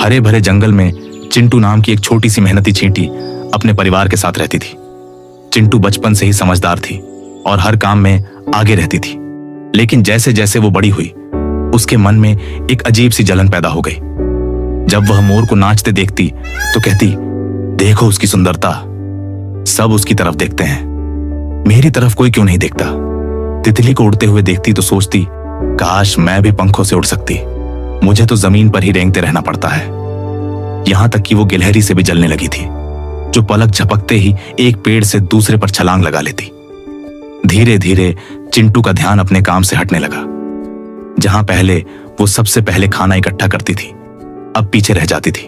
हरे भरे जंगल में चिंटू नाम की एक छोटी सी मेहनती चींटी अपने परिवार के साथ रहती थी। चिंटू बचपन से ही समझदार थी और हर काम में आगे रहती थी। लेकिन जैसे जैसे वो बड़ी हुई, उसके मन में एक अजीब सी जलन पैदा हो गई। जब वह मोर को नाचते देखती तो कहती, देखो उसकी सुंदरता, सब उसकी तरफ देखते हैं, मेरी तरफ कोई क्यों नहीं देखता। तितली को उड़ते हुए देखती तो सोचती, काश मैं भी पंखों से उड़ सकती, मुझे तो जमीन पर ही रेंगते रहना पड़ता है। यहां तक कि वो गिलहरी से भी जलने लगी थी, जो पलक झपकते ही एक पेड़ से दूसरे पर छलांग लगा लेती। धीरे धीरे चिंटू का ध्यान अपने काम से हटने लगा। जहां पहले वो सबसे पहले खाना इकट्ठा करती थी, अब पीछे रह जाती थी।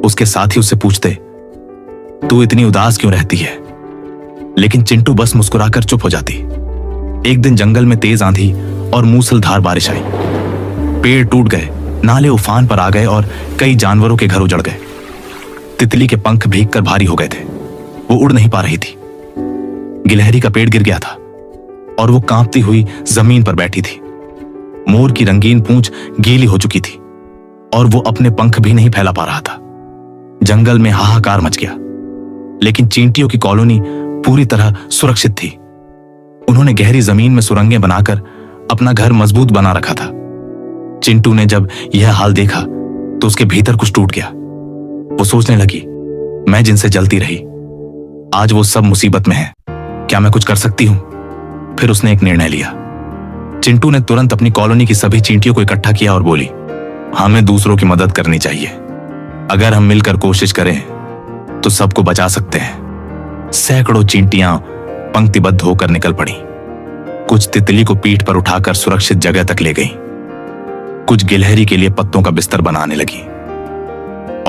उसके साथी उससे पूछते, तू इतनी उदास क्यों रहती है? लेकिन चिंटू बस मुस्कुराकर चुप हो जाती। एक दिन जंगल में तेज आंधी और मूसलधार बारिश आई। पेड़ टूट गए, नाले उफान पर आ गए और कई जानवरों के घर उजड़ गए। तितली के पंख भीगकर भारी हो गए थे, वो उड़ नहीं पा रही थी। गिलहरी का पेड़ गिर गया था और वो कांपती हुई जमीन पर बैठी थी। मोर की रंगीन पूंछ गीली हो चुकी थी और वो अपने पंख भी नहीं फैला पा रहा था। जंगल में हाहाकार मच गया, लेकिन चींटियों की कॉलोनी पूरी तरह सुरक्षित थी। उन्होंने गहरी जमीन में सुरंगें बनाकर अपना घर मजबूत बना रखा था। चिंटू ने जब यह हाल देखा तो उसके भीतर कुछ टूट गया। वो सोचने लगी, मैं जिनसे जलती रही, आज वो सब मुसीबत में है, क्या मैं कुछ कर सकती हूं? फिर उसने एक निर्णय लिया। चिंटू ने तुरंत अपनी कॉलोनी की सभी चींटियों को इकट्ठा किया और बोली, हमें दूसरों की मदद करनी चाहिए। अगर हम मिलकर कोशिश करें तो सबको बचा सकते हैं। सैकड़ों चींटियां पंक्तिबद्ध होकर निकल पड़ी। कुछ तितली को पीठ पर उठाकर सुरक्षित जगह तक ले गईं। कुछ गिलहरी के लिए पत्तों का बिस्तर बनाने लगी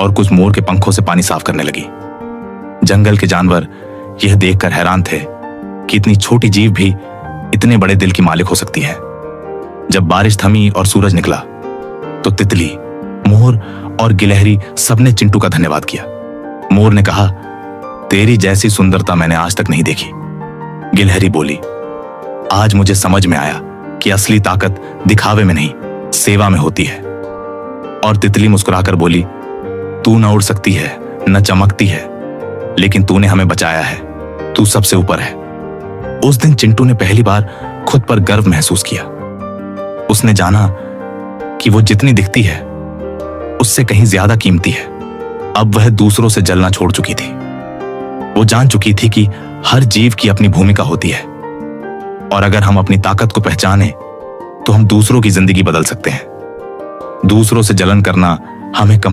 और कुछ मोर के पंखों से पानी साफ करने लगी। जंगल के जानवर यह देखकर हैरान थे कि इतनी छोटी जीव भी इतने बड़े दिल की मालिक हो सकती है। जब बारिश थमी और सूरज निकला तो तितली, मोर और गिलहरी सबने चिंटू का धन्यवाद किया। मोर ने कहा, तेरी जैसी सुंदरता मैंने आज तक नहीं देखी। गिलहरी बोली, आज मुझे समझ में आया कि असली ताकत दिखावे में नहीं, सेवा में होती है। और तितली मुस्कुराकर बोली, तू न उड़ सकती है, न चमकती है, लेकिन तूने हमें बचाया है, तू सबसे ऊपर है। उस दिन चिंटू ने पहली बार खुद पर गर्व महसूस किया। उसने जाना कि वो जितनी दिखती है उससे कहीं ज्यादा कीमती है। अब वह दूसरों से जलना छोड़ चुकी थी। वो जान चुकी थी कि हर जीव की अपनी भूमिका होती है और अगर हम अपनी ताकत को पहचाने तो हम दूसरों की जिंदगी बदल सकते हैं। दूसरों से जलन करना हमें कम